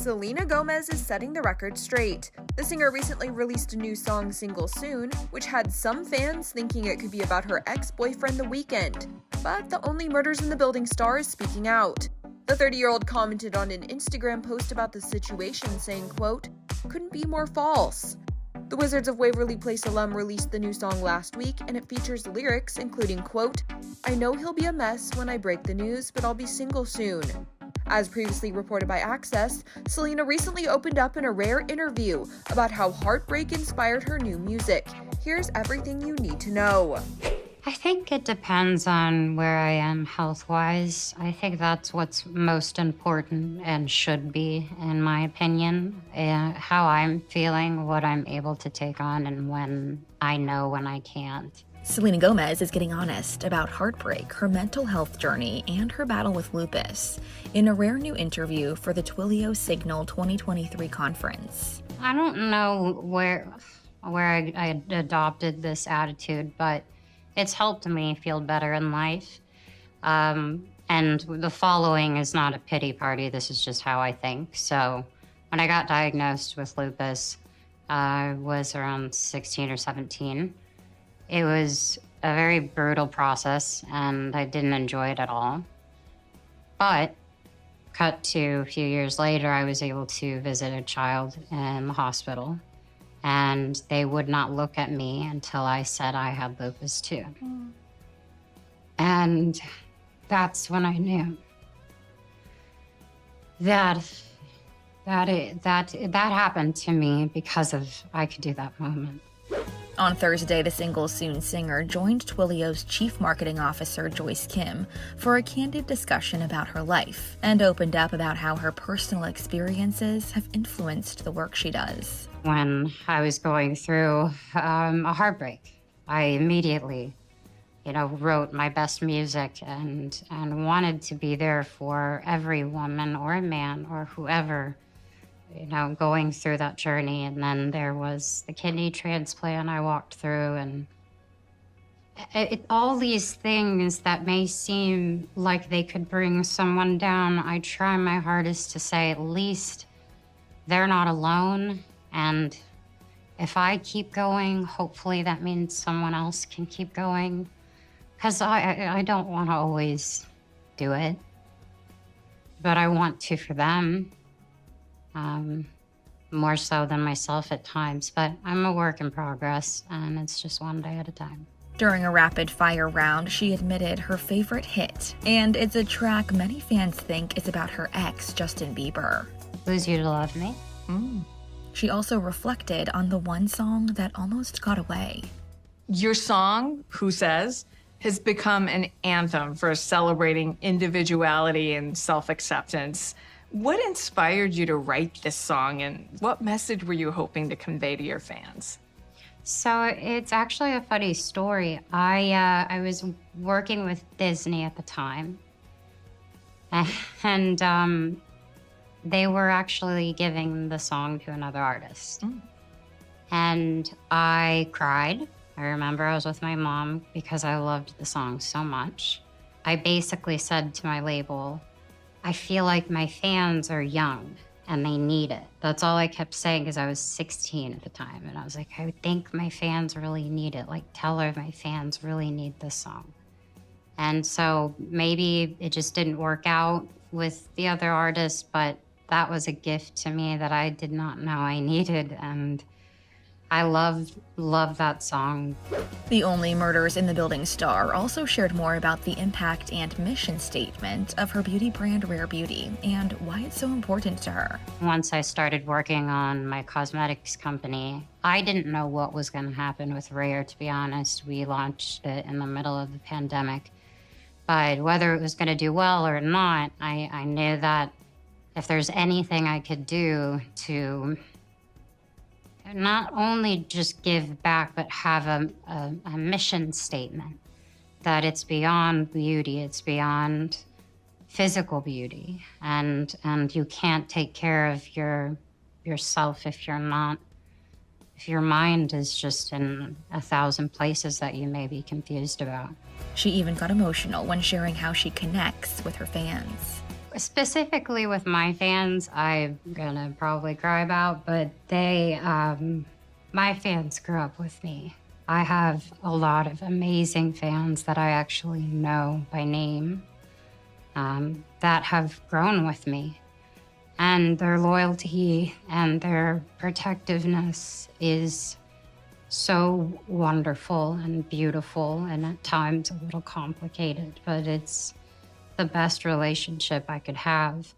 Selena Gomez is setting the record straight. The singer recently released a new song, Single Soon, which had some fans thinking it could be about her ex-boyfriend, The Weeknd. But the Only Murders in the Building star is speaking out. The 30-year-old commented on an Instagram post about the situation, saying, quote, "Couldn't be more false." The Wizards of Waverly Place alum released the new song last week, and it features lyrics including, quote, "I know he'll be a mess when I break the news, but I'll be single soon." As previously reported by Access, Selena recently opened up in a rare interview about how heartbreak inspired her new music. Here's everything you need to know. I think it depends on where I am health-wise. I think that's what's most important and should be, in my opinion. How I'm feeling, what I'm able to take on, and when I can't. Selena Gomez is getting honest about heartbreak, her mental health journey, and her battle with lupus in a rare new interview for the Twilio Signal 2023 conference. I don't know where I adopted this attitude, but it's helped me feel better in life. And the following is not a pity party. This is just how I think. So when I got diagnosed with lupus, I was around 16 or 17. It was a very brutal process, and I didn't enjoy it at all. But cut to a few years later, I was able to visit a child in the hospital, and they would not look at me until I said I had lupus too. And that's when I knew that happened to me because of I could do that moment. On Thursday, the Single Soon singer joined Twilio's Chief Marketing Officer, Joyce Kim, for a candid discussion about her life and opened up about how her personal experiences have influenced the work she does. When I was going through a heartbreak, I immediately, wrote my best music and wanted to be there for every woman or man or whoever, going through that journey. And then there was the kidney transplant I walked through, and all these things that may seem like they could bring someone down, I try my hardest to say at least they're not alone. And if I keep going, hopefully that means someone else can keep going. Because I don't want to always do it, but I want to for them. More so than myself at times, but I'm a work in progress, and it's just one day at a time. During a rapid-fire round, she admitted her favorite hit, and it's a track many fans think is about her ex, Justin Bieber. Lose You to Love Me. She also reflected on the one song that almost got away. Your song, Who Says, has become an anthem for celebrating individuality and self-acceptance. What inspired you to write this song, and what message were you hoping to convey to your fans? So it's actually a funny story. I was working with Disney at the time, and they were actually giving the song to another artist. And I cried. I remember I was with my mom because I loved the song so much. I basically said to my label, I feel like my fans are young and they need it. That's all I kept saying because I was 16 at the time. And I was like, I think my fans really need it. Like, tell her my fans really need this song. And so maybe it just didn't work out with the other artists, but that was a gift to me that I did not know I needed. And I love that song. The Only Murders in the Building star also shared more about the impact and mission statement of her beauty brand Rare Beauty and why it's so important to her. Once I started working on my cosmetics company, I didn't know what was going to happen with Rare, to be honest. We launched it in the middle of the pandemic. But whether it was going to do well or not, I knew that if there's anything I could do to not only just give back, but have a mission statement that it's beyond beauty, it's beyond physical beauty, and you can't take care of yourself if your mind is just in 1,000 places that you may be confused about. She even got emotional when sharing how she connects with her fans. Specifically with my fans, I'm gonna probably cry about, but my fans grew up with me. I have a lot of amazing fans that I actually know by name that have grown with me. And their loyalty and their protectiveness is so wonderful and beautiful, and at times a little complicated, but it's the best relationship I could have.